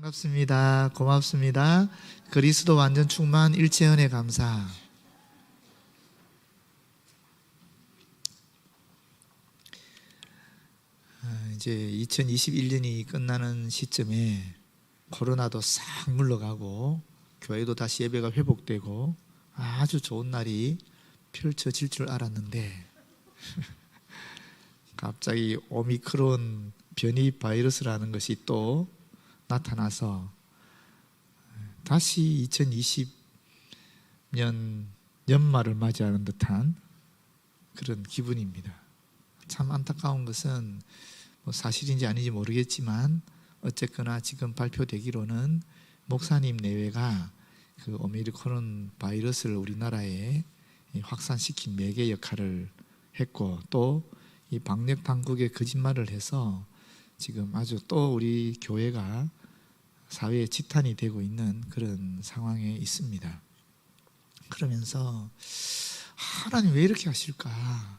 반갑습니다. 고맙습니다. 그리스도 완전 충만 일체 은혜 감사. 이제 2021년이 끝나는 시점에 코로나도 싹 물러가고 교회도 다시 예배가 회복되고 아주 좋은 날이 펼쳐질 줄 알았는데 갑자기 오미크론 변이 바이러스라는 것이 또 나타나서 다시 2020년 연말을 맞이하는 듯한 그런 기분입니다. 참 안타까운 것은 사실인지 아닌지 모르겠지만 어쨌거나 지금 발표되기로는 목사님 내외가 그 오미크론 바이러스를 우리나라에 확산시킨 매개 역할을 했고 또 이 방역 당국의 거짓말을 해서 지금 아주 또 우리 교회가 사회에 지탄이 되고 있는 그런 상황에 있습니다. 그러면서 하나님 왜 이렇게 하실까?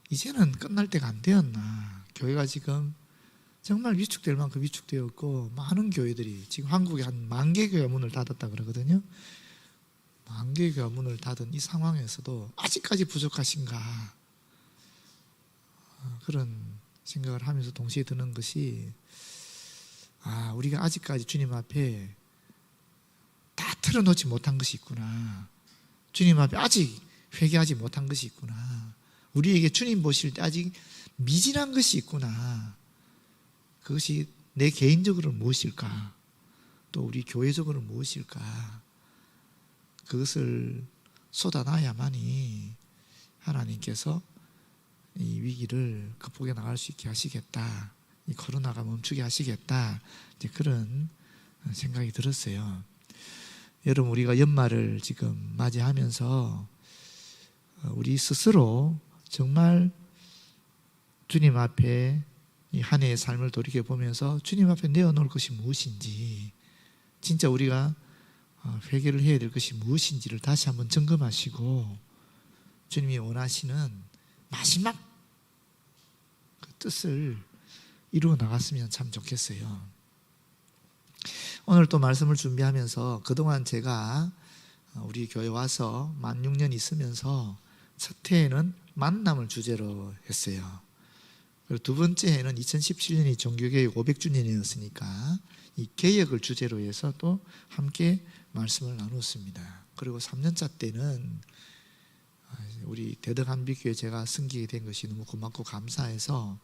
이제는 끝날 때가 안 되었나? 교회가 지금 정말 위축될 만큼 위축되었고 많은 교회들이 지금 한국에 한 10,000개 교회가 문을 닫았다 그러거든요. 10,000개 교회가 문을 닫은 이 상황에서도 아직까지 부족하신가? 그런 생각을 하면서 동시에 드는 것이 우리가 아직까지 주님 앞에 다 털어놓지 못한 것이 있구나. 주님 앞에 아직 회개하지 못한 것이 있구나. 우리에게 주님 보실 때 아직 미진한 것이 있구나. 그것이 내 개인적으로 무엇일까? 또 우리 교회적으로 무엇일까? 그것을 쏟아놔야만이 하나님께서 이 위기를 극복해 나갈 수 있게 하시겠다. 이 코로나가 멈추게 하시겠다. 이제 그런 생각이 들었어요. 여러분, 우리가 연말을 지금 맞이하면서 우리 스스로 정말 주님 앞에 이 한 해의 삶을 돌이켜보면서 주님 앞에 내어놓을 것이 무엇인지, 진짜 우리가 회개를 해야 될 것이 무엇인지를 다시 한번 점검하시고 주님이 원하시는 마지막 그 뜻을 이루어 나갔으면 참 좋겠어요. 오늘 또 말씀을 준비하면서 그동안 제가 우리 교회 와서 16년 있으면서 첫 해에는 만남을 주제로 했어요. 그리고 두 번째 해는 2017년이 종교개혁 500주년이었으니까 이 개혁을 주제로 해서 또 함께 말씀을 나눴습니다. 그리고 3년차 때는 우리 대덕한비교회 제가 섬기게 된 것이 너무 고맙고 감사해서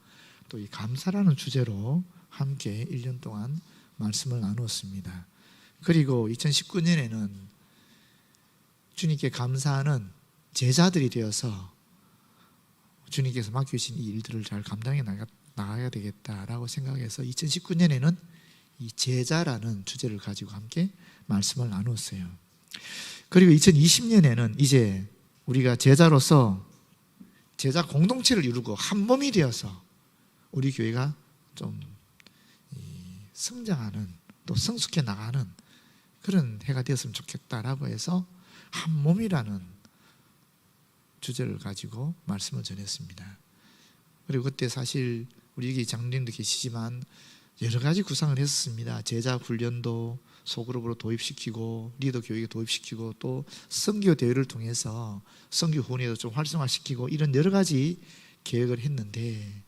또 이 감사라는 주제로 함께 1년 동안 말씀을 나누었습니다. 그리고 2019년에는 주님께 감사하는 제자들이 되어서 주님께서 맡겨주신 이 일들을 잘 감당해 나가야 되겠다라고 생각해서 2019년에는 이 제자라는 주제를 가지고 함께 말씀을 나누었어요. 그리고 2020년에는 이제 우리가 제자로서 제자 공동체를 이루고 한 몸이 되어서 우리 교회가 좀 성장하는 또 성숙해 나가는 그런 해가 되었으면 좋겠다라고 해서 한 몸이라는 주제를 가지고 말씀을 전했습니다. 그리고 그때 사실 우리 여기 장로님도 계시지만 여러 가지 구상을 했었습니다. 제자 훈련도 소그룹으로 도입시키고 리더 교육에 도입시키고 또 선교 대회를 통해서 선교 후원회도 좀 활성화시키고 이런 여러 가지 계획을 했는데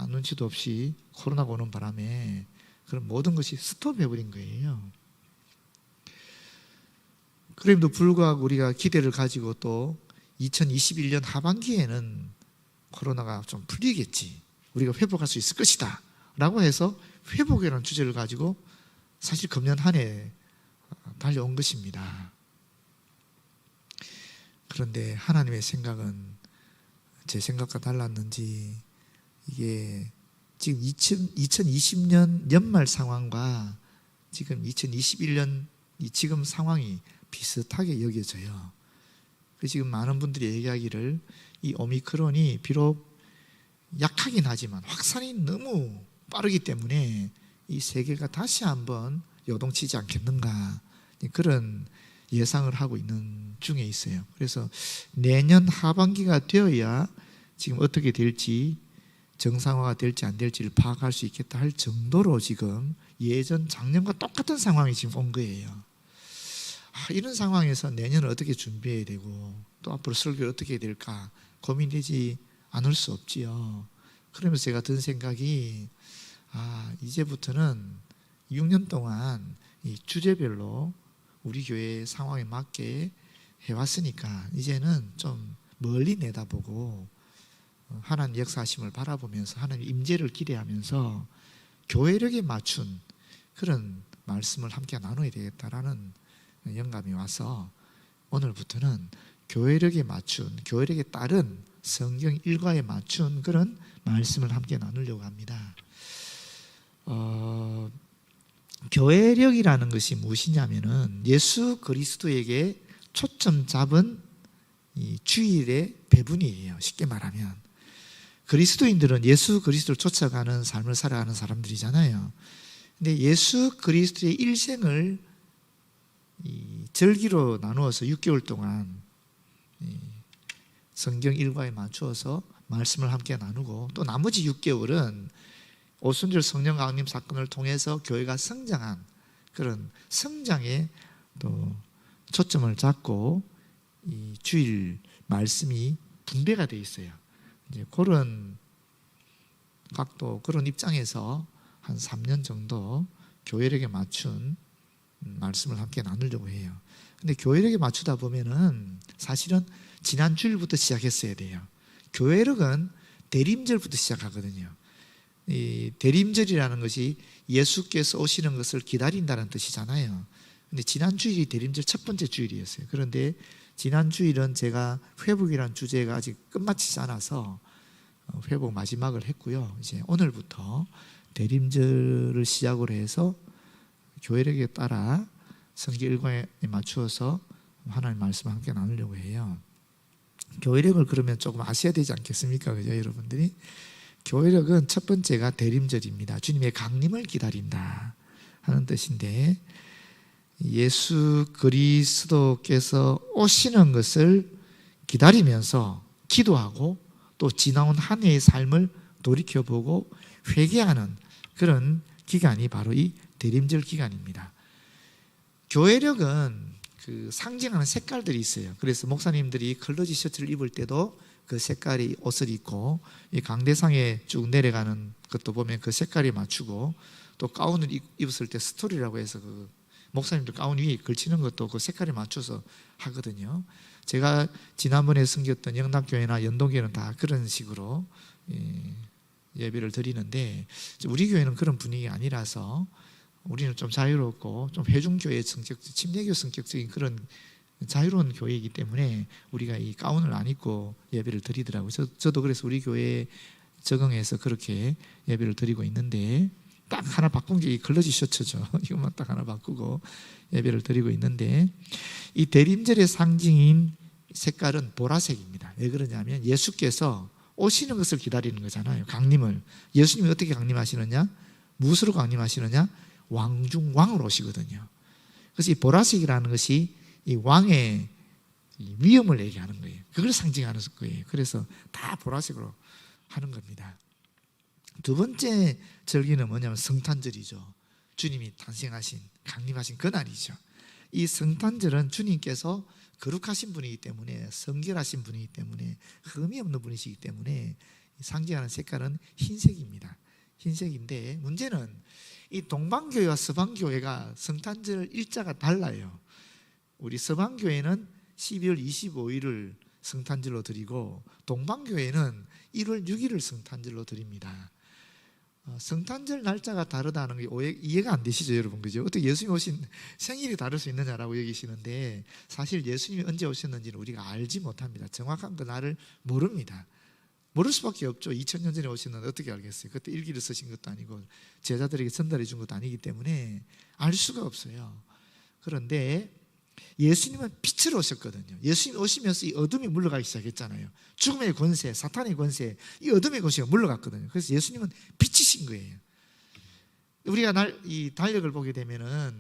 눈치도 없이 코로나가 오는 바람에 그런 모든 것이 스톱해버린 거예요. 그럼에도 불구하고 우리가 기대를 가지고 또 2021년 하반기에는 코로나가 좀 풀리겠지, 우리가 회복할 수 있을 것이다 라고 해서 회복이라는 주제를 가지고 사실 금년 한 해 달려온 것입니다. 그런데 하나님의 생각은 제 생각과 달랐는지 이게 지금 2020년 연말 상황과 지금 2021년 이 지금 상황이 비슷하게 여겨져요. 지금 많은 분들이 얘기하기를 이 오미크론이 비록 약하긴 하지만 확산이 너무 빠르기 때문에 이 세계가 다시 한번 요동치지 않겠는가, 그런 예상을 하고 있는 중에 있어요. 그래서 내년 하반기가 되어야 지금 어떻게 될지 정상화가 될지 안 될지를 파악할 수 있겠다 할 정도로 지금 예전 작년과 똑같은 상황이 지금 온 거예요. 이런 상황에서 내년을 어떻게 준비해야 되고 또 앞으로 설교를 어떻게 해야 될까 고민되지 않을 수 없지요. 그러면서 제가 든 생각이 이제부터는 6년 동안 이 주제별로 우리 교회 상황에 맞게 해왔으니까 이제는 좀 멀리 내다보고 하나님 역사하심을 바라보면서 하나님 임재를 기대하면서 교회력에 맞춘 그런 말씀을 함께 나눠야 되겠다라는 영감이 와서 오늘부터는 교회력에 맞춘, 교회력에 따른 성경 일과에 맞춘 그런 말씀을 함께 나누려고 합니다. 교회력이라는 것이 무엇이냐면은 예수 그리스도에게 초점 잡은 이 주일의 배분이에요. 쉽게 말하면 그리스도인들은 예수 그리스도를 쫓아가는 삶을 살아가는 사람들이잖아요. 근데 예수 그리스도의 일생을 이 절기로 나누어서 6개월 동안 성경 일과에 맞추어서 말씀을 함께 나누고 또 나머지 6개월은 오순절 성령 강림 사건을 통해서 교회가 성장한 그런 성장에 또 초점을 잡고 이 주일 말씀이 분배가 되어 있어요. 이제 그런 각도, 그런 입장에서 한 3년 정도 교회력에 맞춘 말씀을 함께 나누려고 해요. 근데 교회력에 맞추다 보면은 사실은 지난 주일부터 시작했어야 돼요. 교회력은 대림절부터 시작하거든요. 이 대림절이라는 것이 예수께서 오시는 것을 기다린다는 뜻이잖아요. 근데 지난 주일이 대림절 첫 번째 주일이었어요. 그런데 지난 주일은 제가 회복이라는 주제가 아직 끝마치지 않아서 회복 마지막을 했고요. 이제 오늘부터 대림절을 시작으로 해서 교회력에 따라 성경 일과에 맞추어서 하나님 말씀을 함께 나누려고 해요. 교회력을 그러면 조금 아셔야 되지 않겠습니까? 그죠, 여러분들이? 교회력은 첫 번째가 대림절입니다. 주님의 강림을 기다린다 하는 뜻인데 예수 그리스도께서 오시는 것을 기다리면서 기도하고 또 지나온 한 해의 삶을 돌이켜보고 회개하는 그런 기간이 바로 이 대림절 기간입니다. 교회력은 그 상징하는 색깔들이 있어요. 그래서 목사님들이 컬러지 셔츠를 입을 때도 그 색깔의 옷을 입고 이 강대상에 쭉 내려가는 것도 보면 그 색깔에 맞추고 또 가운을 입었을 때 스토리라고 해서 그 목사님들 가운 위에 걸치는 것도 그 색깔에 맞춰서 하거든요. 제가 지난번에 섬겼던 영남교회나 연동교회는 다 그런 식으로 예배를 드리는데 우리 교회는 그런 분위기가 아니라서 우리는 좀 자유롭고 좀 회중교회 성격, 침례교 성격적인 그런 자유로운 교회이기 때문에 우리가 이 가운을 안 입고 예배를 드리더라고요. 저도 그래서 우리 교회에 적응해서 그렇게 예배를 드리고 있는데 딱 하나 바꾼 게 이 글러지 셔츠죠. 이것만 딱 하나 바꾸고 예배를 드리고 있는데 이 대림절의 상징인 색깔은 보라색입니다. 왜 그러냐면 예수께서 오시는 것을 기다리는 거잖아요. 강림을. 예수님이 어떻게 강림하시느냐? 무엇으로 강림하시느냐? 왕중왕으로 오시거든요. 그래서 이 보라색이라는 것이 이 왕의 위엄을 얘기하는 거예요. 그걸 상징하는 거예요. 그래서 다 보라색으로 하는 겁니다. 두 번째 절기는 뭐냐면 성탄절이죠. 주님이 탄생하신, 강림하신 그날이죠. 이 성탄절은 주님께서 거룩하신 분이기 때문에, 성결하신 분이기 때문에, 흠이 없는 분이시기 때문에 상징하는 색깔은 흰색입니다. 흰색인데 문제는 이 동방교회와 서방교회가 성탄절 일자가 달라요. 우리 서방교회는 12월 25일을 성탄절로 드리고 동방교회는 1월 6일을 성탄절로 드립니다. 성탄절 날짜가 다르다는 게 이해가 안 되시죠, 여러분? 그죠? 어떻게 예수님 오신 생일이 다를 수 있느냐라고 여기시는데 사실 예수님이 언제 오셨는지는 우리가 알지 못합니다. 정확한 그 날을 모릅니다. 모를 수밖에 없죠. 2000년 전에 오셨는데 어떻게 알겠어요? 그때 일기를 쓰신 것도 아니고 제자들에게 전달해 준 것도 아니기 때문에 알 수가 없어요. 그런데 예수님은 빛으로 오셨거든요. 예수님 오시면서 이 어둠이 물러가기 시작했잖아요. 죽음의 권세, 사탄의 권세, 이 어둠의 권세가 물러갔거든요. 그래서 예수님은 빛이신 거예요. 우리가 이 달력을 보게 되면은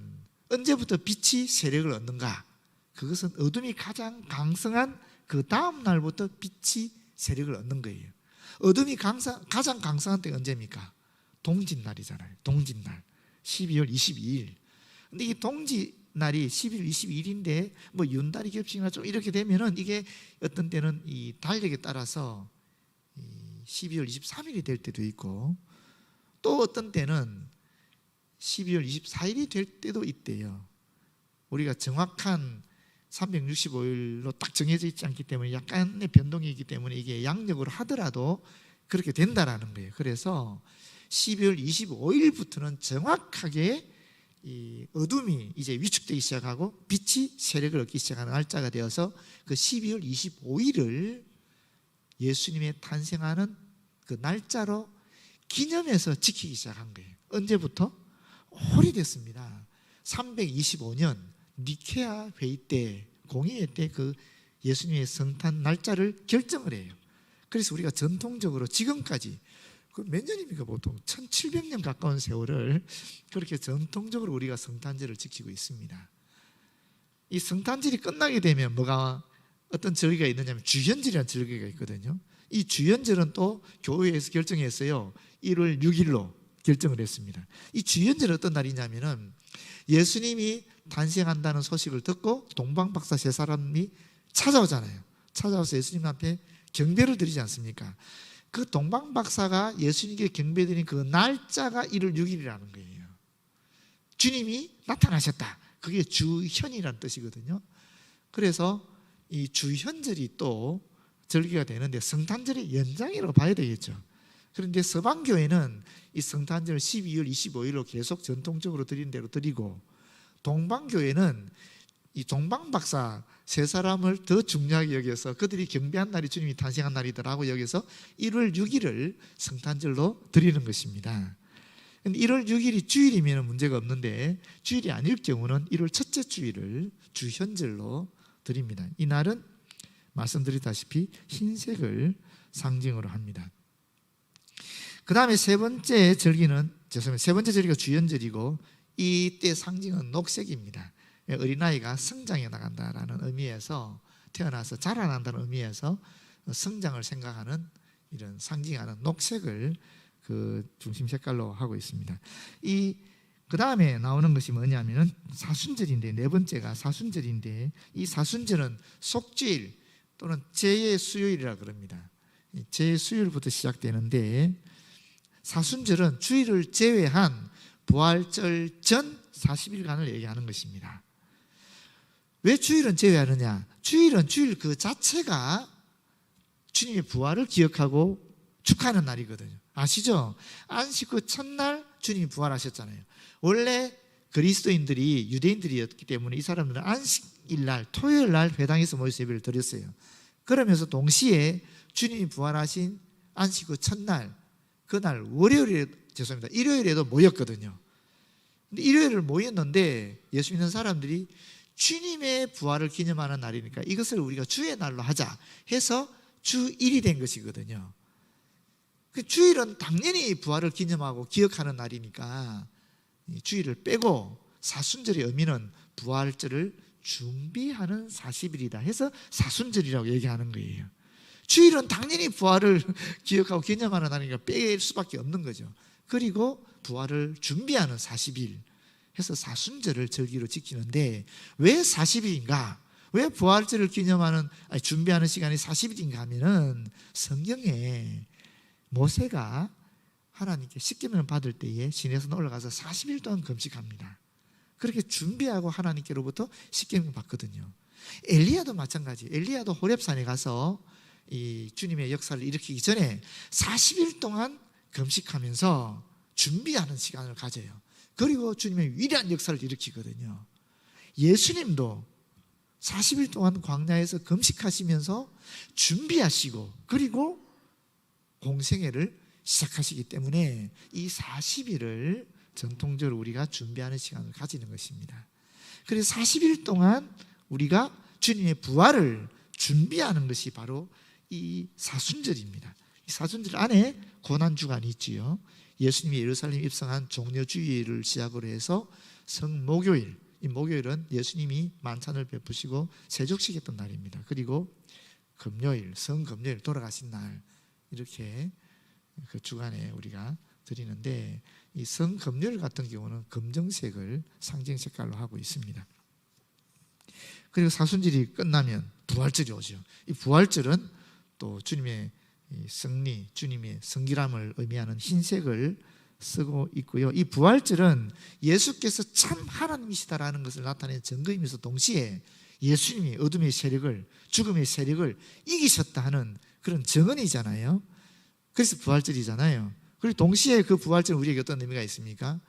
언제부터 빛이 세력을 얻는가? 그것은 어둠이 가장 강성한 그 다음 날부터 빛이 세력을 얻는 거예요. 어둠이 가장 강성한 때가 언제입니까? 동짓날이잖아요. 동짓날 12월 22일. 근데 이 동짓날이 12월 22일인데 뭐 윤달이 겹치거나 좀 이렇게 되면은 이게 어떤 때는 이 달력에 따라서 12월 23일이 될 때도 있고, 또 어떤 때는 12월 24일이 될 때도 있대요. 우리가 정확한 365일로 딱 정해져 있지 않기 때문에 약간의 변동이 있기 때문에 이게 양력으로 하더라도 그렇게 된다라는 거예요. 그래서 12월 25일부터는 정확하게 이 어둠이 이제 위축되기 시작하고 빛이 세력을 얻기 시작하는 날짜가 되어서 그 12월 25일을 예수님의 탄생하는 그 날짜로 기념해서 지키기 시작한 거예요. 언제부터? 오래됐습니다. 325년 니케아 회의 때, 공의회 때 그 예수님의 성탄 날짜를 결정을 해요. 그래서 우리가 전통적으로 지금까지 그 몇 년입니까? 보통 1700년 가까운 세월을 그렇게 전통적으로 우리가 성탄절을 지키고 있습니다. 이 성탄절이 끝나게 되면 뭐가 어떤 절기가 있느냐면 주현절이라는 절기가 있거든요. 이 주현절은 또 교회에서 결정했어요. 1월 6일로 결정을 했습니다. 이 주현절은 어떤 날이냐면은 예수님이 탄생한다는 소식을 듣고 동방박사 세 사람이 찾아오잖아요. 찾아와서 예수님 앞에 경배를 드리지 않습니까? 그 동방박사가 예수님께 경배드린 그 날짜가 1월 6일이라는 거예요. 주님이 나타나셨다. 그게 주현이라는 뜻이거든요. 그래서 이 주현절이 또 절기가 되는데 성탄절의 연장이라고 봐야 되겠죠. 그런데 서방교회는 이 성탄절을 12월 25일로 계속 전통적으로 드린 대로 드리고, 동방교회는 이 동방박사 세 사람을 더 중요하게 여겨서 그들이 경배한 날이 주님이 탄생한 날이더라고 여기서 1월 6일을 성탄절로 드리는 것입니다. 1월 6일이 주일이면 문제가 없는데 주일이 아닐 경우는 1월 첫째 주일을 주현절로 드립니다. 이 날은 말씀드렸다시피 흰색을 상징으로 합니다. 그 다음에 세 번째 절기가 주현절이고, 이때 상징은 녹색입니다. 어린아이가 성장해 나간다라는 의미에서, 태어나서 자라난다는 의미에서 성장을 생각하는 이런 상징하는 녹색을 그 중심 색깔로 하고 있습니다. 그 다음에 나오는 것이 뭐냐면은 사순절인데, 네 번째가 사순절인데, 이 사순절은 속주일 또는 제의 수요일이라 그럽니다. 제의 수요일부터 시작되는데, 사순절은 주일을 제외한 부활절 전 40일간을 얘기하는 것입니다. 왜 주일은 제외하느냐? 주일은 주일 그 자체가 주님의 부활을 기억하고 축하하는 날이거든요. 아시죠? 안식 후 첫날 주님이 부활하셨잖아요. 원래 그리스도인들이, 유대인들이었기 때문에 이 사람들은 안식일날, 토요일날 회당에서 모여서 예배를 드렸어요. 그러면서 동시에 주님이 부활하신 안식 후 첫날, 그날 일요일에도 모였거든요. 근데 일요일을 모였는데 예수 믿는 사람들이 주님의 부활을 기념하는 날이니까 이것을 우리가 주의 날로 하자 해서 주일이 된 것이거든요. 그 주일은 당연히 부활을 기념하고 기억하는 날이니까 주일을 빼고 사순절의 의미는 부활절을 준비하는 40일이다 해서 사순절이라고 얘기하는 거예요. 주일은 당연히 부활을 기억하고 기념하는 날이니까 뺄 수밖에 없는 거죠. 그리고 부활을 준비하는 40일 해서 사순절을 절기로 지키는데, 왜 40일인가? 왜 부활절을 준비하는 시간이 40일인가 하면은 성경에 모세가 하나님께 십계명을 받을 때에 시내산 올라가서 40일 동안 금식합니다. 그렇게 준비하고 하나님께로부터 십계명을 받거든요. 엘리야도 마찬가지. 엘리야도 호렙산에 가서 이 주님의 역사를 일으키기 전에 40일 동안 금식하면서 준비하는 시간을 가져요. 그리고 주님의 위대한 역사를 일으키거든요. 예수님도 40일 동안 광야에서 금식하시면서 준비하시고 그리고 공생애를 시작하시기 때문에 이 40일을 전통적으로 우리가 준비하는 시간을 가지는 것입니다. 그래서 40일 동안 우리가 주님의 부활을 준비하는 것이 바로 이 사순절입니다. 이 사순절 안에 고난주간이 있지요. 예수님이 예루살렘 입성한 종려주일을 시작으로 해서 성목요일, 이 목요일은 예수님이 만찬을 베푸시고 세족식 했던 날입니다. 그리고 금요일, 성금요일 돌아가신 날, 이렇게 그 주간에 우리가 드리는데, 이 성금요일 같은 경우는 검정색을 상징 색깔로 하고 있습니다. 그리고 사순절이 끝나면 부활절이 오죠. 이 부활절은 또 주님의 승리, 주님의 성길함을 의미하는 흰색을 쓰고 있고요. 이 부활절은 예수께서 참 하나님이시다라는 것을 나타내는 증거이면서 동시에 예수님이 어둠의 세력을, 죽음의 세력을 이기셨다 하는 그런 증언이잖아요. 그래서 부활절이잖아요. 그리고 동시에 그 부활절은 우리에게 어떤 의미가 있습니까?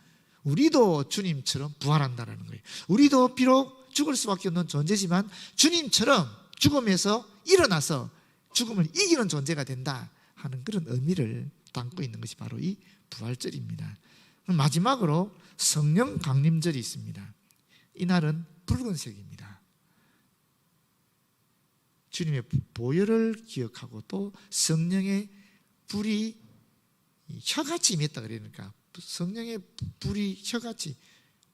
우리도 주님처럼 부활한다라는 거예요. 우리도 비록 죽을 수밖에 없는 존재지만 주님처럼 죽음에서 일어나서 죽음을 이기는 존재가 된다 하는 그런 의미를 담고 있는 것이 바로 이 부활절입니다. 마지막으로 성령 강림절이 있습니다. 이날은 붉은색입니다. 주님의 보혈을 기억하고 또 성령의 불이 혀같이 임했다 그러니까 성령의 불이 혀같이,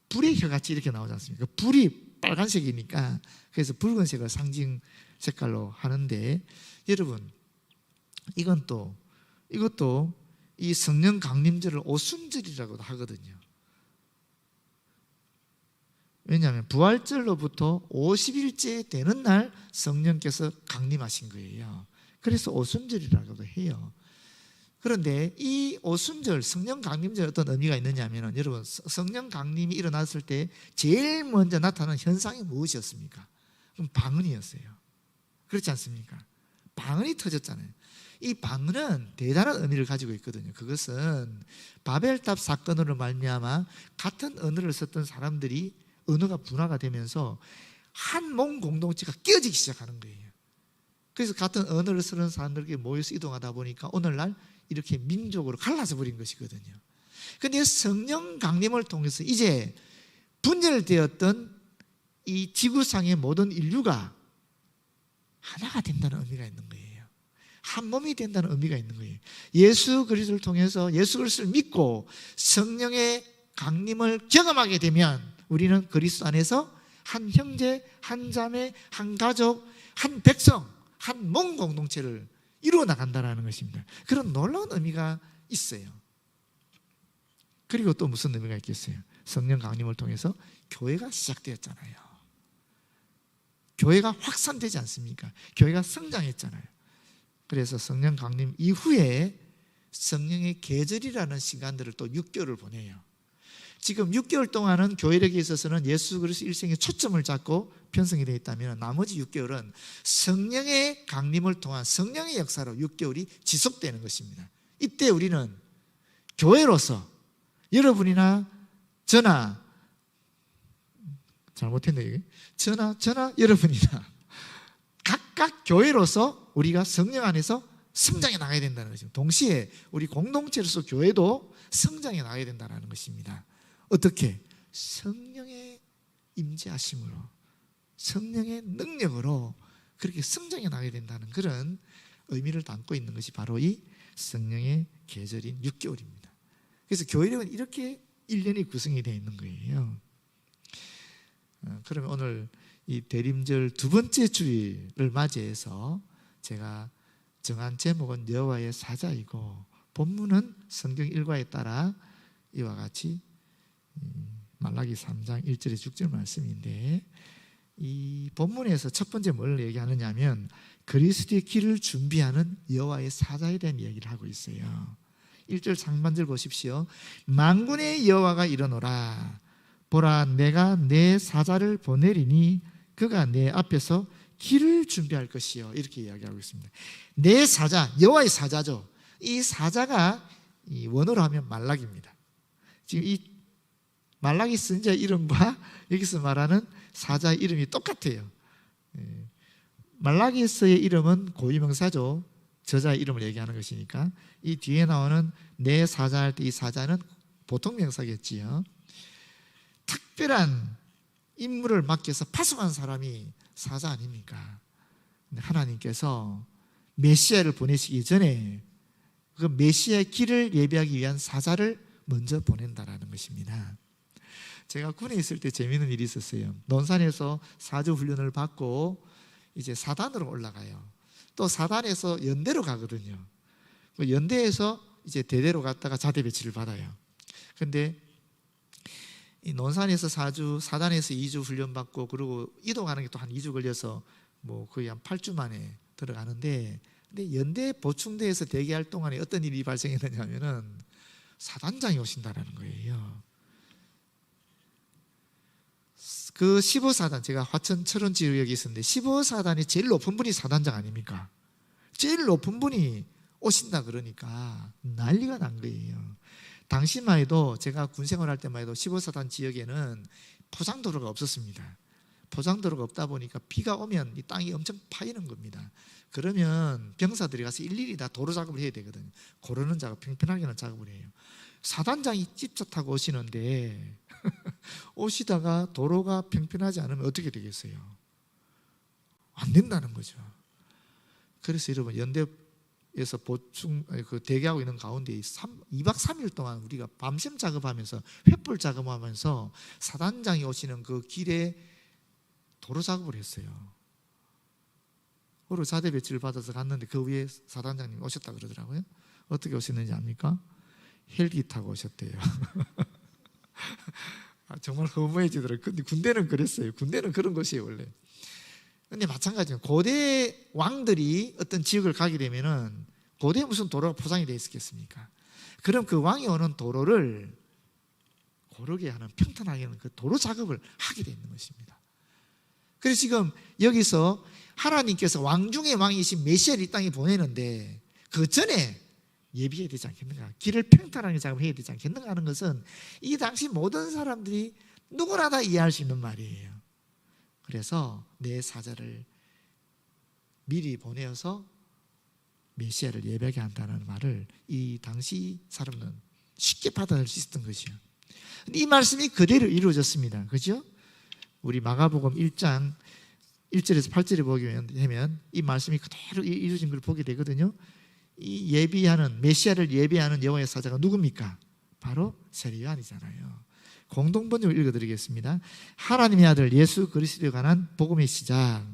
불의 혀같이 이렇게 나오지 않습니까? 불이 빨간색이니까 그래서 붉은색을 상징 색깔로 하는데, 여러분 이것도 이 성령 강림절을 오순절이라고도 하거든요. 왜냐하면 부활절로부터 50일째 되는 날 성령께서 강림하신 거예요. 그래서 오순절이라고도 해요. 그런데 이 오순절, 성령 강림절 어떤 의미가 있느냐 하면, 여러분 성령 강림이 일어났을 때 제일 먼저 나타나는 현상이 무엇이었습니까? 그럼 방언이었어요. 그렇지 않습니까? 방언이 터졌잖아요. 이 방언은 대단한 의미를 가지고 있거든요. 그것은 바벨탑 사건으로 말미암아 같은 언어를 썼던 사람들이 언어가 분화가 되면서 한 몸 공동체가 깨어지기 시작하는 거예요. 그래서 같은 언어를 쓰는 사람들에게 모여서 이동하다 보니까 오늘날 이렇게 민족으로 갈라져 버린 것이거든요. 그런데 성령 강림을 통해서 이제 분열되었던 이 지구상의 모든 인류가 하나가 된다는 의미가 있는 거예요. 한 몸이 된다는 의미가 있는 거예요. 예수 그리스도를 통해서 예수 그리스도를 믿고 성령의 강림을 경험하게 되면 우리는 그리스도 안에서 한 형제, 한 자매, 한 가족, 한 백성, 한 몸 공동체를 이루어 나간다는 것입니다. 그런 놀라운 의미가 있어요. 그리고 또 무슨 의미가 있겠어요? 성령 강림을 통해서 교회가 시작되었잖아요. 교회가 확산되지 않습니까? 교회가 성장했잖아요. 그래서 성령 강림 이후에 성령의 계절이라는 시간들을 또 6개월을 보내요. 지금 6개월 동안은 교회력에 있어서는 예수 그리스도 일생에 초점을 잡고 편성이 되어 있다면, 나머지 6개월은 성령의 강림을 통한 성령의 역사로 6개월이 지속되는 것입니다. 이때 우리는 교회로서 여러분이나 저나, 잘못했네 이게, 저나 여러분이나 각각 교회로서 우리가 성령 안에서 성장해 나가야 된다는 것입니다. 동시에 우리 공동체로서 교회도 성장해 나가야 된다는 것입니다. 어떻게? 성령의 임재하심으로, 성령의 능력으로 그렇게 성장해 나가야 된다는 그런 의미를 담고 있는 것이 바로 이 성령의 계절인 6개월입니다. 그래서 교회력은 이렇게 1년이 구성이 되어 있는 거예요. 그러면 오늘 이 대림절 두 번째 주일을 맞이해서 제가 정한 제목은 여호와의 사자이고, 본문은 성경 일과에 따라 이와 같이 말라기 3장 1절에 6절 말씀인데, 이 본문에서 첫 번째 뭘 얘기하느냐 하면 그리스도의 길을 준비하는 여호와의 사자에 대한 얘기를 하고 있어요. 1절 상반절 보십시오. 만군의 여호와가 이르노라, 보라 내가 내 사자를 보내리니 그가 내 앞에서 길을 준비할 것이요, 이렇게 이야기하고 있습니다. 내 사자, 여호와의 사자죠. 이 사자가 이 원어로 하면 말락입니다. 지금 이 말라기 선지자 이름과 여기서 말하는 사자의 이름이 똑같아요. 말라기서의 이름은 고유명사죠. 저자의 이름을 얘기하는 것이니까 이 뒤에 나오는 내 사자 할 때 이 사자는 보통 명사겠지요. 특별한 임무를 맡겨서 파송한 사람이 사자 아닙니까? 하나님께서 메시아를 보내시기 전에 그 메시아의 길을 예비하기 위한 사자를 먼저 보낸다라는 것입니다. 제가 군에 있을 때 재미있는 일이 있었어요. 논산에서 사주 훈련을 받고 이제 사단으로 올라가요. 또 사단에서 연대로 가거든요. 연대에서 이제 대대로 갔다가 자대 배치를 받아요. 근데 이 논산에서 4주, 사단에서 2주 훈련받고 그리고 이동하는 게 또 한 2주 걸려서 뭐 거의 한 8주 만에 들어가는데, 근데 연대 보충대에서 대기할 동안에 어떤 일이 발생했느냐 하면은 사단장이 오신다라는 거예요. 그 15사단, 제가 화천 철원 지역에 있었는데 15사단이 제일 높은 분이 사단장 아닙니까? 제일 높은 분이 오신다 그러니까 난리가 난 거예요. 당시만 해도 제가 군 생활할 때만 해도 15사단 지역에는 포장도로가 없었습니다. 포장도로가 없다 보니까 비가 오면 이 땅이 엄청 파이는 겁니다. 그러면 병사들이 가서 일일이 다 도로 작업을 해야 되거든요. 고르는 작업, 평평하게 하는 작업을 해요. 사단장이 집차 타고 오시는데 오시다가 도로가 평평하지 않으면 어떻게 되겠어요? 안 된다는 거죠. 그래서 여러분, 연대에서 보충 대기하고 있는 가운데 2박 3일 동안 우리가 밤샘 작업하면서 횃불 작업하면서 사단장이 오시는 그 길에 도로 작업을 했어요. 그리고 자대 배치를 받아서 갔는데 그 위에 사단장님이 오셨다 그러더라고요. 어떻게 오셨는지 압니까? 헬기 타고 오셨대요. 정말 허무해지더라고요. 근데 군대는 그랬어요. 군대는 그런 것이에요, 원래. 근데 마찬가지예요. 고대 왕들이 어떤 지역을 가게 되면은 고대에 무슨 도로가 포장이 되어 있었겠습니까? 그럼 그 왕이 오는 도로를 고르게 하는, 평탄하게 하는 그 도로 작업을 하게 되는 것입니다. 그래서 지금 여기서 하나님께서 왕 중의 왕이신 메시아를 이 땅에 보내는데 그 전에 예비해야 되지 않겠는가? 길을 평탄하게 작업해야 되지 않겠는가 하는 것은 이 당시 모든 사람들이 누구나 다 이해할 수 있는 말이에요. 그래서 내 사자를 미리 보내어서 메시아를 예배하게 한다는 말을 이 당시 사람은 쉽게 받아들일 수 있었던 것이요. 이 말씀이 그대로 이루어졌습니다. 그죠? 우리 마가복음 1장 1절에서 8절에 보게 되면 이 말씀이 그대로 이루어진 걸 보게 되거든요. 이 예비하는, 메시아를 예비하는 여호와의 사자가 누굽니까? 바로 세례 요한이잖아요. 공동번역을 읽어드리겠습니다. 하나님의 아들 예수 그리스도에 관한 복음의 시작.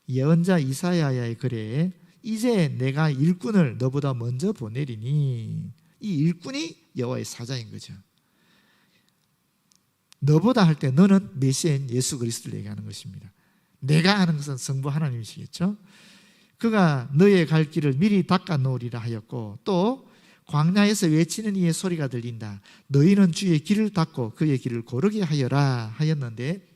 예언자 이사야의 글에 이제 내가 일꾼을 너보다 먼저 보내리니, 이 일꾼이 여호와의 사자인 거죠. 너보다 할 때 너는 메시아인 예수 그리스도를 얘기하는 것입니다. 내가 하는 것은 성부 하나님이시겠죠. 그가 너의 갈 길을 미리 닦아 놓으리라 하였고, 또 광야에서 외치는 이의 소리가 들린다. 너희는 주의 길을 닦고 그의 길을 고르게 하여라 하였는데,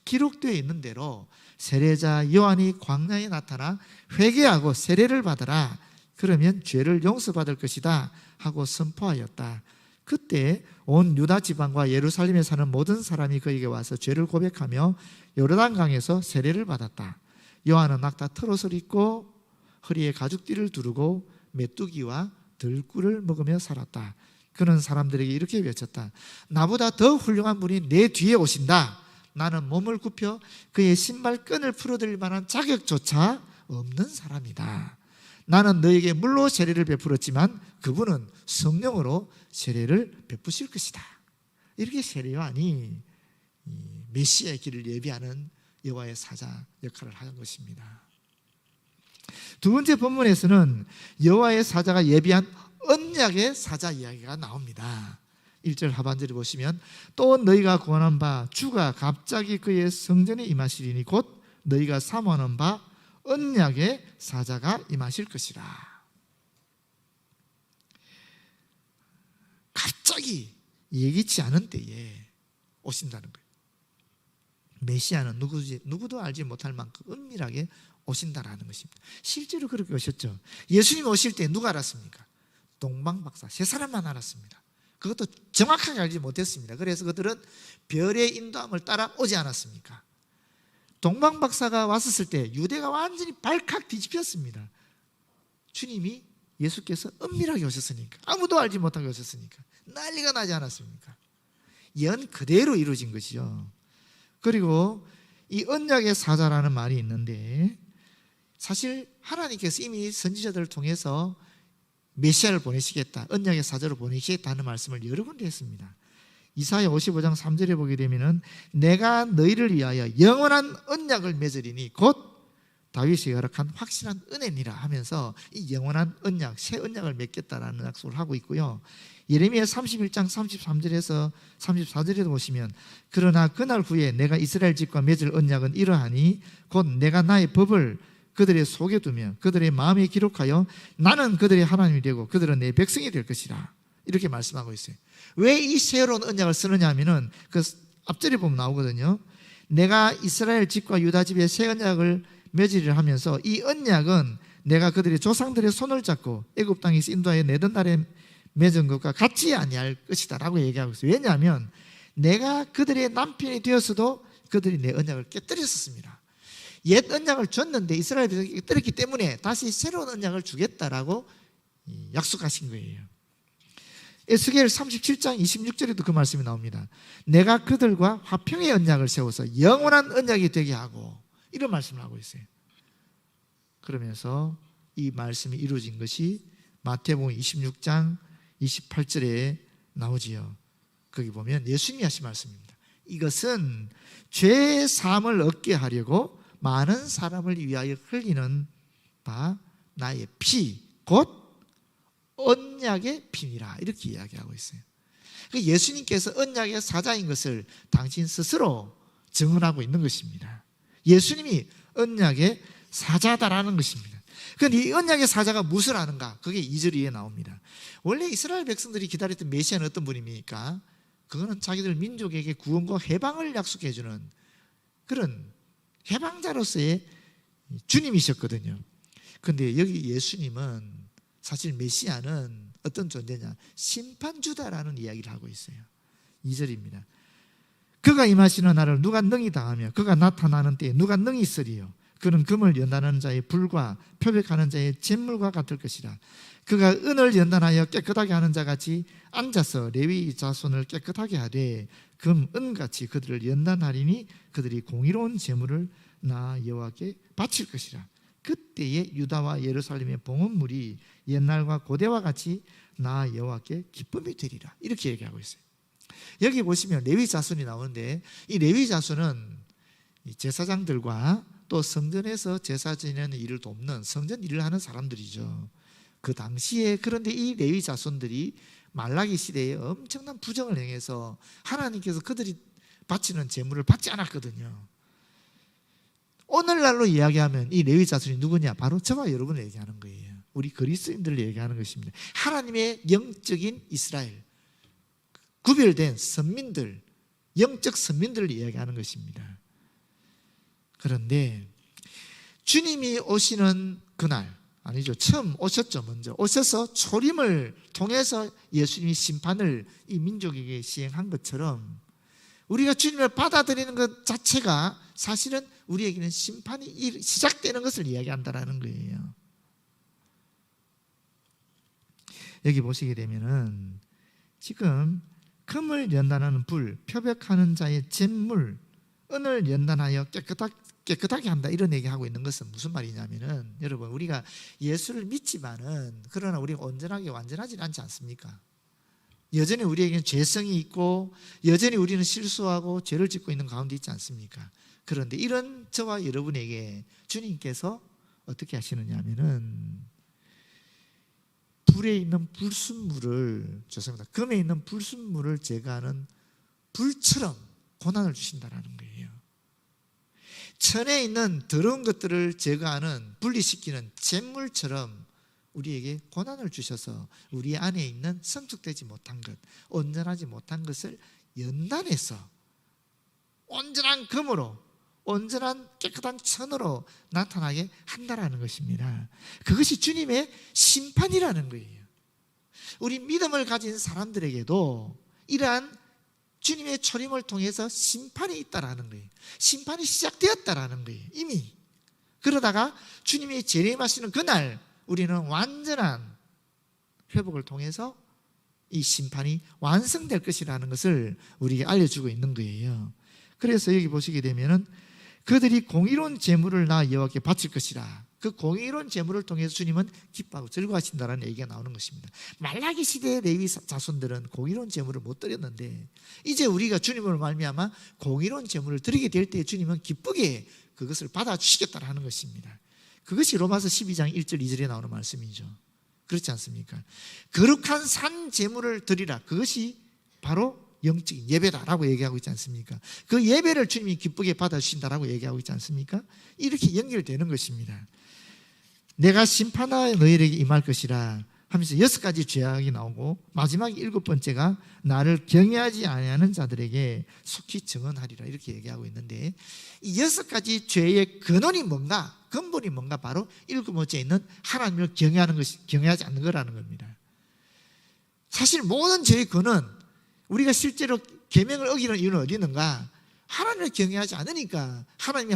기록되어 있는 대로 세례자 요한이 광야에 나타나 회개하고 세례를 받으라, 그러면 죄를 용서받을 것이다 하고 선포하였다. 그때 온 유다 지방과 예루살렘에 사는 모든 사람이 그에게 와서 죄를 고백하며 요르단강에서 세례를 받았다. 요한은 낙타 털옷을 입고 허리에 가죽띠를 두르고 메뚜기와 들꿀을 먹으며 살았다. 그는 사람들에게 이렇게 외쳤다. 나보다 더 훌륭한 분이 내 뒤에 오신다. 나는 몸을 굽혀 그의 신발끈을 풀어드릴 만한 자격조차 없는 사람이다. 나는 너에게 물로 세례를 베풀었지만 그분은 성령으로 세례를 베푸실 것이다. 이렇게 세례 요한이 메시아의 길을 예비하는 여호와의 사자 역할을 하는 것입니다. 두 번째 본문에서는 여호와의 사자가 예비한 언약의 사자 이야기가 나옵니다. 1절 하반절에 보시면 또 너희가 구원한 바 주가 갑자기 그의 성전에 임하시리니 곧 너희가 사모하는 바 언약의 사자가 임하실 것이라. 갑자기 예기치 않은 때에 오신다는 거예요. 메시아는 누구도 알지 못할 만큼 은밀하게 오신다라는 것입니다. 실제로 그렇게 오셨죠. 예수님 오실 때 누가 알았습니까? 동방박사 세 사람만 알았습니다. 그것도 정확하게 알지 못했습니다. 그래서 그들은 별의 인도함을 따라 오지 않았습니까? 동방박사가 왔었을 때 유대가 완전히 발칵 뒤집혔습니다. 주님이, 예수께서 은밀하게 오셨으니까, 아무도 알지 못하게 오셨으니까 난리가 나지 않았습니까? 예언 그대로 이루어진 것이죠. 그리고 이 언약의 사자라는 말이 있는데, 사실 하나님께서 이미 선지자들을 통해서 메시아를 보내시겠다, 언약의 사자를 보내시겠다는 말씀을 여러 군데 했습니다. 이사야 55장 3절에 보게 되면은 내가 너희를 위하여 영원한 언약을 맺으리니 곧 다윗이 허락한 확실한 은혜니라 하면서 이 영원한 언약, 새 언약을 맺겠다라는 약속을 하고 있고요. 예레미야 31장 33절에서 34절에도 보시면 그러나 그날 후에 내가 이스라엘 집과 맺을 언약은 이러하니 곧 내가 나의 법을 그들의 속에 두며 그들의 마음에 기록하여 나는 그들의 하나님이 되고 그들은 내 백성이 될 것이라. 이렇게 말씀하고 있어요. 왜 이 새로운 언약을 쓰느냐 하면은 그 앞절에 보면 나오거든요. 내가 이스라엘 집과 유다 집의 새 언약을 맺으리라 하면서 이 언약은 내가 그들의 조상들의 손을 잡고 애굽 땅에서 인도하여 내던 날에 맺은 것과 같지 아니할 것이다 라고 얘기하고 있어요. 왜냐하면 내가 그들의 남편이 되었어도 그들이 내 언약을 깨뜨렸었습니다. 옛 언약을 줬는데 이스라엘 백성이 깨뜨렸기 때문에 다시 새로운 언약을 주겠다라고 약속하신 거예요. 에스겔 37장 26절에도 그 말씀이 나옵니다. 내가 그들과 화평의 언약을 세워서 영원한 언약이 되게 하고, 이런 말씀을 하고 있어요. 그러면서 이 말씀이 이루어진 것이 마태복음 26장 28절에 나오지요. 거기 보면 예수님이 하신 말씀입니다. 이것은 죄 사함을 얻게 하려고 많은 사람을 위하여 흘리는 바 나의 피 곧 언약의 피니라, 이렇게 이야기하고 있어요. 예수님께서 언약의 사자인 것을 당신 스스로 증언하고 있는 것입니다. 예수님이 언약의 사자다라는 것입니다. 그런데 이 언약의 사자가 무엇을 하는가? 그게 2절 이에 나옵니다. 원래 이스라엘 백성들이 기다렸던 메시아는 어떤 분입니까? 그거는 자기들 민족에게 구원과 해방을 약속해 주는 그런 해방자로서의 주님이셨거든요. 그런데 여기 예수님은 사실 메시아는 어떤 존재냐? 심판주다라는 이야기를 하고 있어요. 2절입니다. 그가 임하시는 날을 누가 능히 당하며 그가 나타나는 때에 누가 능히 있으리요. 그는 금을 연단하는 자의 불과 표백하는 자의 잿물과 같을 것이라. 그가 은을 연단하여 깨끗하게 하는 자같이 앉아서 레위 자손을 깨끗하게 하되 금, 은같이 그들을 연단하리니 그들이 공의로운 제물을 나 여호와께 바칠 것이라. 그때에 유다와 예루살렘의 봉헌물이 옛날과 고대와 같이 나 여호와께 기쁨이 되리라. 이렇게 얘기하고 있어요. 여기 보시면 레위 자손이 나오는데 이 레위 자손은 제사장들과 또 성전에서 제사 지내는 일을 돕는 성전 일을 하는 사람들이죠. 그 당시에 그런데 이 레위 자손들이 말라기 시대에 엄청난 부정을 행해서 하나님께서 그들이 바치는 제물을 받지 않았거든요. 오늘날로 이야기하면 이 레위 자손이 누구냐? 바로 저와 여러분을 얘기하는 거예요. 우리 그리스도인들을 얘기하는 것입니다. 하나님의 영적인 이스라엘, 구별된 선민들, 영적 선민들을 이야기하는 것입니다. 그런데 주님이 오시는 그날, 아니죠, 처음 오셨죠. 먼저 오셔서 초림을 통해서 예수님이 심판을 이 민족에게 시행한 것처럼 우리가 주님을 받아들이는 것 자체가 사실은 우리에게는 심판이 시작되는 것을 이야기한다는 거예요. 여기 보시게 되면은 지금 금을 연단하는 불, 표백하는 자의 잿물, 은을 연단하여 깨끗하게 한다, 이런 얘기하고 있는 것은 무슨 말이냐면은, 여러분, 우리가 예수를 믿지만은 그러나 우리가 온전하게 완전하지 않지 않습니까? 여전히 우리에게는 죄성이 있고 여전히 우리는 실수하고 죄를 짓고 있는 가운데 있지 않습니까? 그런데 이런 저와 여러분에게 주님께서 어떻게 하시느냐 하면은 불에 있는 불순물을, 죄송합니다, 금에 있는 불순물을 제거하는 불처럼 고난을 주신다라는 거예요. 천에 있는 더러운 것들을 제거하는, 분리시키는 잿물처럼 우리에게 고난을 주셔서 우리 안에 있는 성숙되지 못한 것, 온전하지 못한 것을 연단해서 온전한 금으로, 온전한 깨끗한 천으로 나타나게 한다라는 것입니다. 그것이 주님의 심판이라는 거예요. 우리 믿음을 가진 사람들에게도 이러한 주님의 초림을 통해서 심판이 있다라는 거예요. 심판이 시작되었다라는 거예요. 이미. 그러다가 주님이 재림하시는 그날 우리는 완전한 회복을 통해서 이 심판이 완성될 것이라는 것을 우리에게 알려주고 있는 거예요. 그래서 여기 보시게 되면은 그들이 공의로운 제물을 나 여호와께 바칠 것이라. 그 공의로운 제물을 통해서 주님은 기뻐하고 즐거워하신다는 얘기가 나오는 것입니다. 말라기 시대의 레위 자손들은 공의로운 제물을 못 드렸는데 이제 우리가 주님을 말미암아 공의로운 제물을 드리게 될 때 주님은 기쁘게 그것을 받아주시겠다는 것입니다. 그것이 로마서 12장 1절 2절에 나오는 말씀이죠. 그렇지 않습니까? 거룩한 산 제물을 드리라. 그것이 바로 영적인 예배다라고 얘기하고 있지 않습니까? 그 예배를 주님이 기쁘게 받아주신다라고 얘기하고 있지 않습니까? 이렇게 연결되는 것입니다. 내가 심판하여 너희에게 임할 것이라 하면서 6가지 죄악이 나오고 마지막 7번째가 나를 경외하지 아니하는 자들에게 속히 증언하리라 이렇게 얘기하고 있는데, 이 6가지 죄의 근원이 뭔가, 근본이 뭔가, 바로 7번째에 있는 하나님을 경외하는 것이, 경외하지 않는 거라는 겁니다. 사실 모든 죄의 근원, 우리가 실제로 계명을 어기는 이유는 어디 있는가? 하나님을 경외하지 않으니까 하나님이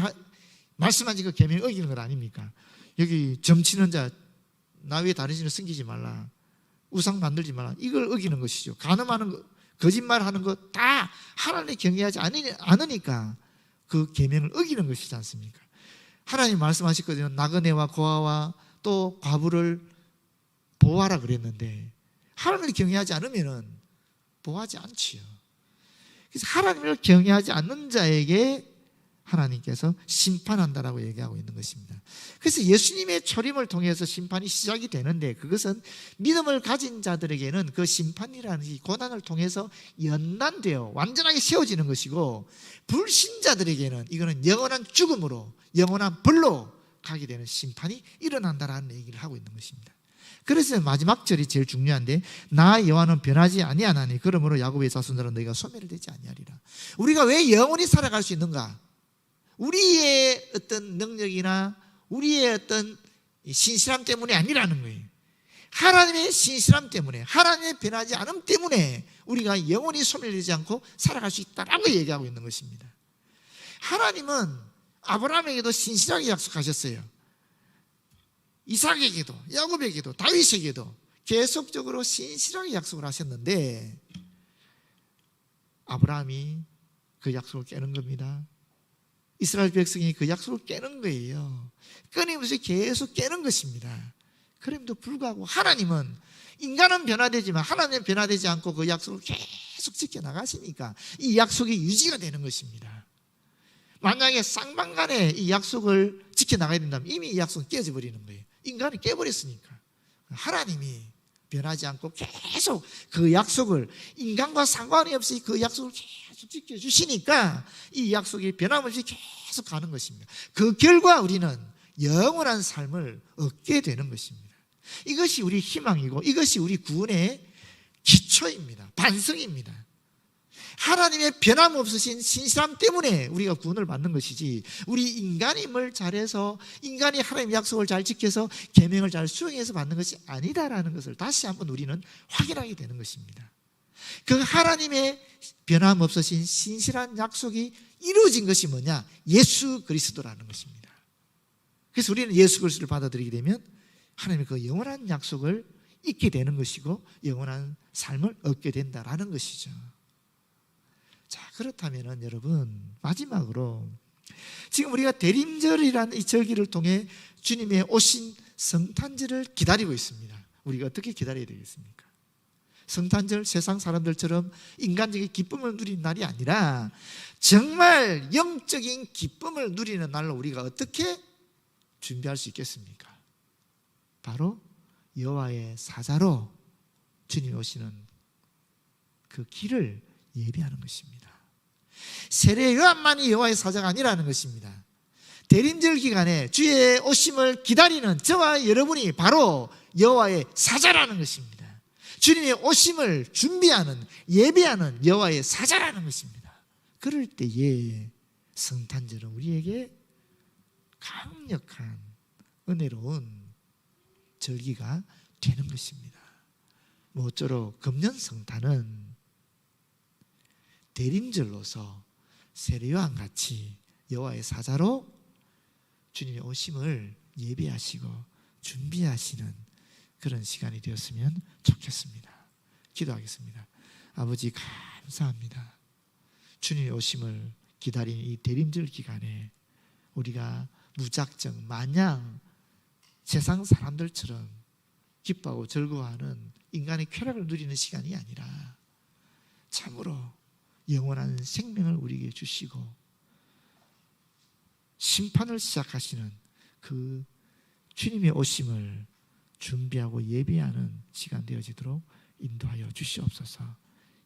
말씀하신 그 계명을 어기는 것 아닙니까? 여기 점치는 자, 나 위에 다른 신을 숨기지 말라, 우상 만들지 말라, 이걸 어기는 것이죠. 간음하는 것, 거짓말하는 것 다 하나님을 경외하지 않으니까 그 계명을 어기는 것이지 않습니까? 하나님 말씀하셨거든요. 나그네와 고아와 또 과부를 보호하라 그랬는데 하나님을 경외하지 않으면은 보호하지 않지요. 그래서 하나님을 경외하지 않는 자에게 하나님께서 심판한다라고 얘기하고 있는 것입니다. 그래서 예수님의 초림을 통해서 심판이 시작이 되는데, 그것은 믿음을 가진 자들에게는 그 심판이라는 이 고난을 통해서 연단되어 완전하게 세워지는 것이고, 불신자들에게는 이거는 영원한 죽음으로, 영원한 벌로 가게 되는 심판이 일어난다라는 얘기를 하고 있는 것입니다. 그래서 마지막 절이 제일 중요한데, 나 여호와는 변하지 아니하나니 그러므로 야곱의 자손들은 너희가 소멸되지 아니하리라. 우리가 왜 영원히 살아갈 수 있는가? 우리의 어떤 능력이나 우리의 어떤 신실함 때문이 아니라는 거예요. 하나님의 신실함 때문에, 하나님의 변하지 않음 때문에 우리가 영원히 소멸되지 않고 살아갈 수 있다라고 얘기하고 있는 것입니다. 하나님은 아브라함에게도 신실하게 약속하셨어요. 이삭에게도, 야곱에게도, 다윗에게도 계속적으로 신실하게 약속을 하셨는데, 아브라함이 그 약속을 깨는 겁니다. 이스라엘 백성이 그 약속을 깨는 거예요. 끊임없이 계속 깨는 것입니다. 그럼에도 불구하고 하나님은, 인간은 변화되지만 하나님은 변화되지 않고 그 약속을 계속 지켜나가시니까 이 약속이 유지가 되는 것입니다. 만약에 쌍방간에 이 약속을 지켜나가야 된다면 이미 이 약속은 깨져 버리는 거예요. 인간이 깨버렸으니까. 하나님이 변하지 않고 계속 그 약속을, 인간과 상관이 없이 그 약속을 계속 지켜주시니까 이 약속이 변함없이 계속 가는 것입니다. 그 결과 우리는 영원한 삶을 얻게 되는 것입니다. 이것이 우리 희망이고 이것이 우리 구원의 기초입니다. 반석입니다. 하나님의 변함없으신 신실함 때문에 우리가 구원을 받는 것이지, 우리 인간임을 잘해서, 인간이 하나님의 약속을 잘 지켜서 계명을 잘 수행해서 받는 것이 아니다라는 것을 다시 한번 우리는 확인하게 되는 것입니다. 그 하나님의 변함없으신 신실한 약속이 이루어진 것이 뭐냐? 예수 그리스도라는 것입니다. 그래서 우리는 예수 그리스도를 받아들이게 되면 하나님의 그 영원한 약속을 잊게 되는 것이고 영원한 삶을 얻게 된다라는 것이죠. 자, 그렇다면 여러분, 마지막으로 지금 우리가 대림절이라는 이 절기를 통해 주님의 오신 성탄절을 기다리고 있습니다. 우리가 어떻게 기다려야 되겠습니까? 성탄절 세상 사람들처럼 인간적인 기쁨을 누리는 날이 아니라 정말 영적인 기쁨을 누리는 날로 우리가 어떻게 준비할 수 있겠습니까? 바로 여호와의 사자로 주님이 오시는 그 길을 예비하는 것입니다. 세례 요한만이 여호와의 사자가 아니라는 것입니다. 대림절 기간에 주의 오심을 기다리는 저와 여러분이 바로 여호와의 사자라는 것입니다. 주님의 오심을 준비하는, 예배하는 여호와의 사자라는 것입니다. 그럴 때에 성탄절은 우리에게 강력한 은혜로운 절기가 되는 것입니다. 모쪼록 금년 성탄은 대림절로서 세례요한 같이 여호와의 사자로 주님의 오심을 예배하시고 준비하시는 그런 시간이 되었으면 좋겠습니다. 기도하겠습니다. 아버지, 감사합니다. 주님의 오심을 기다리는 이 대림절 기간에 우리가 무작정 마냥 세상 사람들처럼 기뻐하고 즐거워하는 인간의 쾌락을 누리는 시간이 아니라 참으로 영원한 생명을 우리에게 주시고 심판을 시작하시는 그 주님의 오심을 준비하고 예비하는 시간 되어지도록 인도하여 주시옵소서.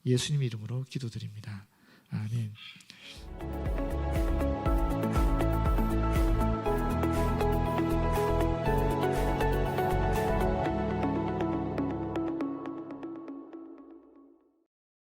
예수님 이름으로 기도드립니다. 아멘.